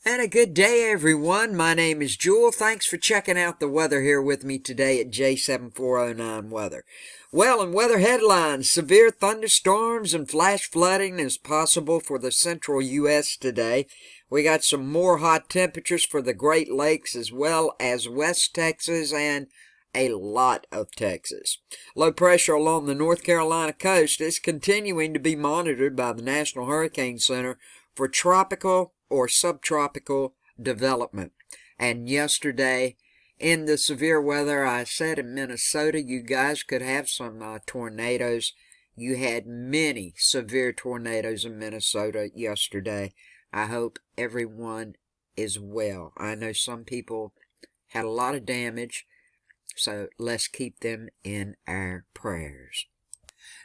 And a good day, everyone. My name is Jewel. Thanks for checking out the weather here with me today at J7409 Weather. Well, in weather headlines, severe thunderstorms and flash flooding is possible for the central U.S. today. We got some more hot temperatures for the Great Lakes as well as West Texas and a lot of Texas. Low pressure along the North Carolina coast is continuing to be monitored by the National Hurricane Center for tropical or subtropical development. And yesterday, in the severe weather, I said in Minnesota, you guys could have some tornadoes. You had many severe tornadoes in Minnesota yesterday. I hope everyone is well. I know some people had a lot of damage, so let's keep them in our prayers.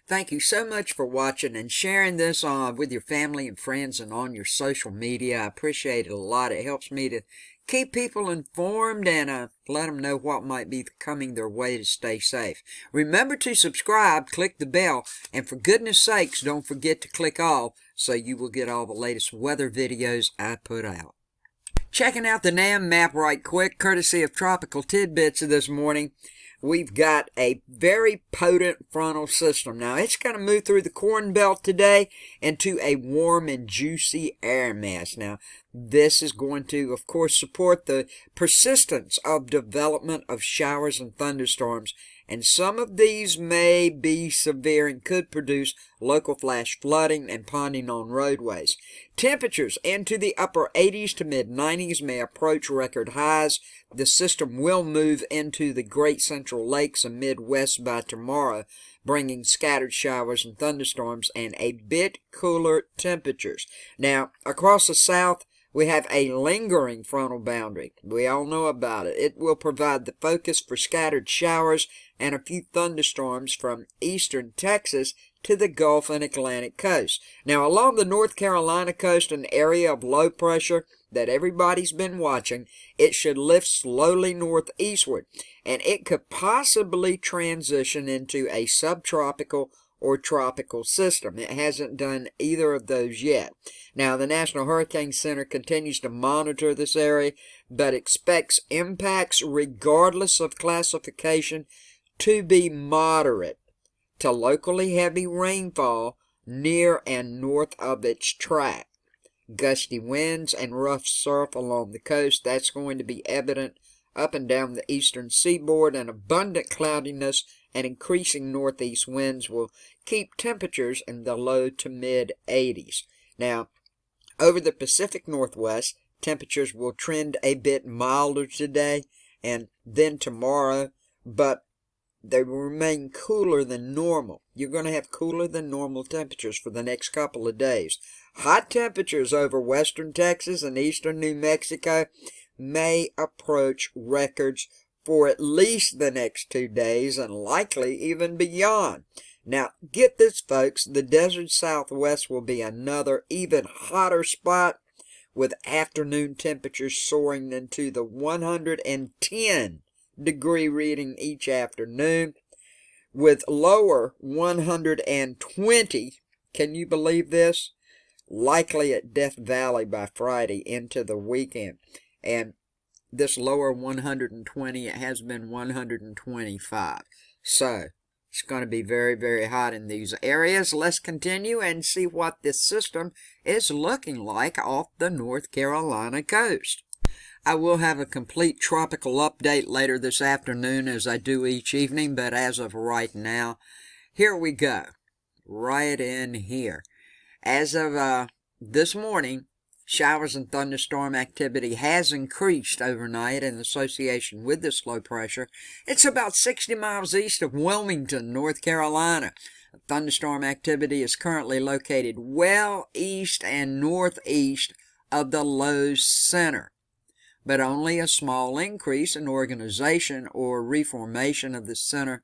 Thank you so much for watching and sharing this with your family and friends and on your social media. I appreciate it a lot. It helps me to keep people informed and let them know what might be coming their way to stay safe. Remember to subscribe, click the bell, and for goodness sakes, don't forget to click all so you will get all the latest weather videos I put out. Checking out the NAM map right quick, courtesy of Tropical Tidbits this morning. We've got a very potent frontal system. Now, it's going to move through the Corn Belt today into a warm and juicy air mass. Now, this is going to, of course, support the persistence of development of showers and thunderstorms, and some of these may be severe and could produce local flash flooding and ponding on roadways. Temperatures into the upper 80s to mid-90s may approach record highs. The system will move into the Great Central Lakes and Midwest by tomorrow, bringing scattered showers and thunderstorms and a bit cooler temperatures. Now, across the south, we have a lingering frontal boundary. We all know about it. It will provide the focus for scattered showers and a few thunderstorms from eastern Texas to the Gulf and Atlantic coast. Now, along the North Carolina coast, an area of low pressure that everybody's been watching, it should lift slowly northeastward, and it could possibly transition into a subtropical or tropical system. It hasn't done either of those yet. Now, the National Hurricane Center continues to monitor this area, but expects impacts regardless of classification to be moderate to locally heavy rainfall near and north of its track. Gusty winds and rough surf along the coast, that's going to be evident up and down the eastern seaboard, and abundant cloudiness and increasing northeast winds will keep temperatures in the low to mid-80s. Now, over the Pacific Northwest, temperatures will trend a bit milder today and then tomorrow, but they will remain cooler than normal. You're going to have cooler than normal temperatures for the next couple of days. Hot temperatures over western Texas and eastern New Mexico may approach records for at least the next 2 days and likely even beyond. Now, get this, folks, the desert southwest will be another even hotter spot, with afternoon temperatures soaring into the 110-degree reading each afternoon, with lower 120, can you believe this? Likely at Death Valley by Friday into the weekend. And this lower 120, it has been 125. So, it's going to be very, very hot in these areas. Let's continue and see what this system is looking like off the North Carolina coast. I will have a complete tropical update later this afternoon as I do each evening, but as of right now, here we go. Right in here. As of this morning, showers and thunderstorm activity has increased overnight in association with this low pressure. It's about 60 miles east of Wilmington, North Carolina. Thunderstorm activity is currently located well east and northeast of the low center, but only a small increase in organization or reformation of the center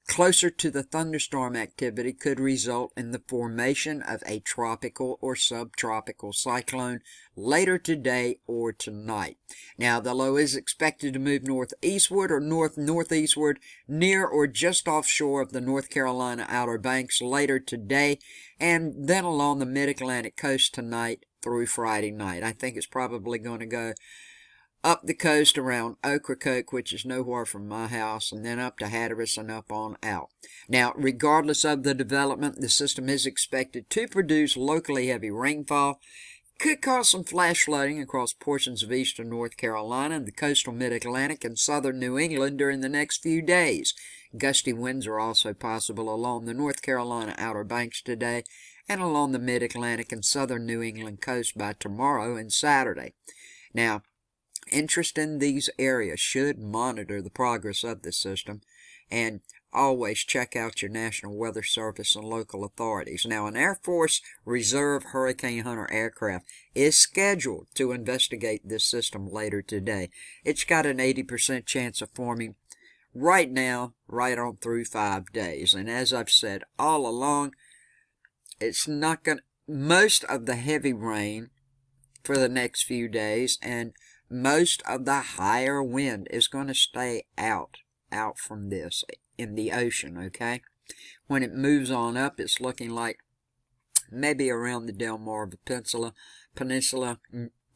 closer to the thunderstorm activity could result in the formation of a tropical or subtropical cyclone later today or tonight. Now, the low is expected to move northeastward or north-northeastward near or just offshore of the North Carolina Outer Banks later today, and then along the mid-Atlantic coast tonight through Friday night. I think it's probably going to go up the coast around Ocracoke, which is nowhere from my house, and then up to Hatteras and up on out. Now, regardless of the development, the system is expected to produce locally heavy rainfall. Could cause some flash flooding across portions of eastern North Carolina and the coastal mid-Atlantic and southern New England during the next few days. Gusty winds are also possible along the North Carolina Outer Banks today and along the mid-Atlantic and southern New England coast by tomorrow and Saturday. Now, interest in these areas should monitor the progress of the system and always check out your National Weather Service and local authorities. Now, an Air Force Reserve Hurricane Hunter aircraft is scheduled to investigate this system later today. It's got an 80% chance of forming right now, right on through 5 days. And as I've said all along, it's not going to, most of the heavy rain for the next few days and most of the higher wind is going to stay out from this in the ocean, okay? When it moves on up, it's looking like maybe around the Delmarva Peninsula,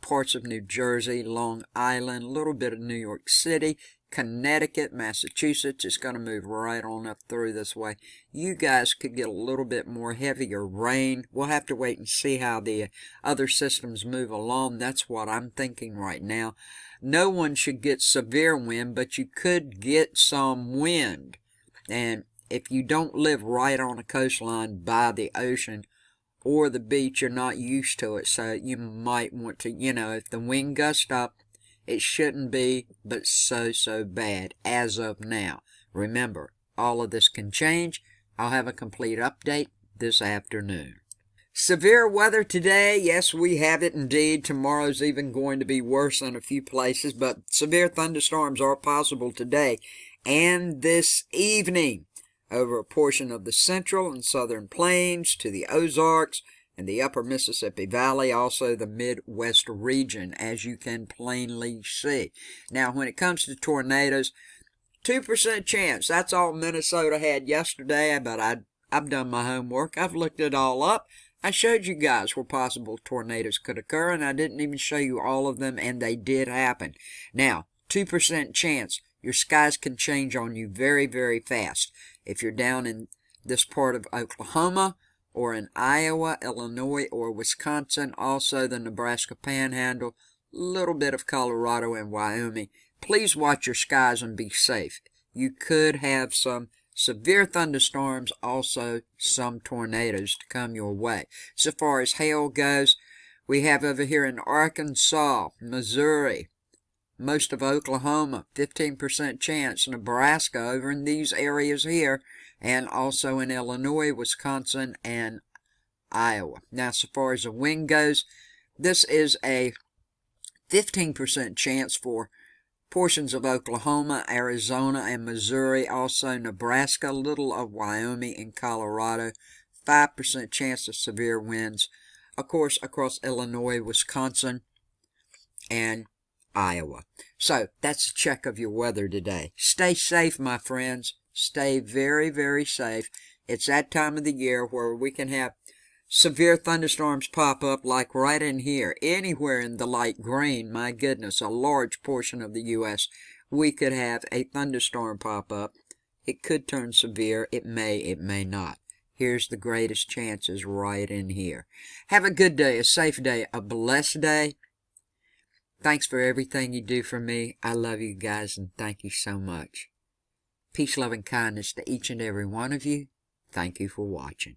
parts of New Jersey, Long Island, a little bit of New York City, Connecticut, Massachusetts. It's going to move right on up through this way. You guys could get a little bit more heavier rain. We'll have to wait and see how the other systems move along. That's what I'm thinking right now. No one should get severe wind, but you could get some wind. And if you don't live right on a coastline by the ocean or the beach, you're not used to it. So you might want to, if the wind gusts up, it shouldn't be, but so bad as of now. Remember, all of this can change. I'll have a complete update this afternoon. Severe weather today. Yes, we have it indeed. Tomorrow's even going to be worse in a few places, but severe thunderstorms are possible today and this evening over a portion of the central and southern plains to the Ozarks and the upper Mississippi Valley, also the Midwest region, as you can plainly see. Now, when it comes to tornadoes, 2% chance. That's all Minnesota had yesterday, but I've done my homework. I've looked it all up. I showed you guys where possible tornadoes could occur, and I didn't even show you all of them, and they did happen. Now, 2% chance. Your skies can change on you very, very fast. If you're down in this part of Oklahoma, or in Iowa, Illinois, or Wisconsin, also the Nebraska Panhandle, a little bit of Colorado and Wyoming. Please watch your skies and be safe. You could have some severe thunderstorms, also some tornadoes to come your way. So far as hail goes, we have over here in Arkansas, Missouri, most of Oklahoma, 15% chance, Nebraska over in these areas here, and also in Illinois, Wisconsin, and Iowa. Now, so far as the wind goes, this is a 15% chance for portions of Oklahoma, Arizona, and Missouri, also Nebraska, a little of Wyoming and Colorado, 5% chance of severe winds, of course, across Illinois, Wisconsin, and Iowa. So, that's a check of your weather today. Stay safe, my friends. Stay very, very safe. It's that time of the year where we can have severe thunderstorms pop up like right in here. Anywhere in the light green, my goodness, a large portion of the U.S., we could have a thunderstorm pop up. It could turn severe. It may not. Here's the greatest chances right in here. Have a good day, a safe day, a blessed day. Thanks for everything you do for me. I love you guys, and thank you so much. Peace, love, and kindness to each and every one of you. Thank you for watching.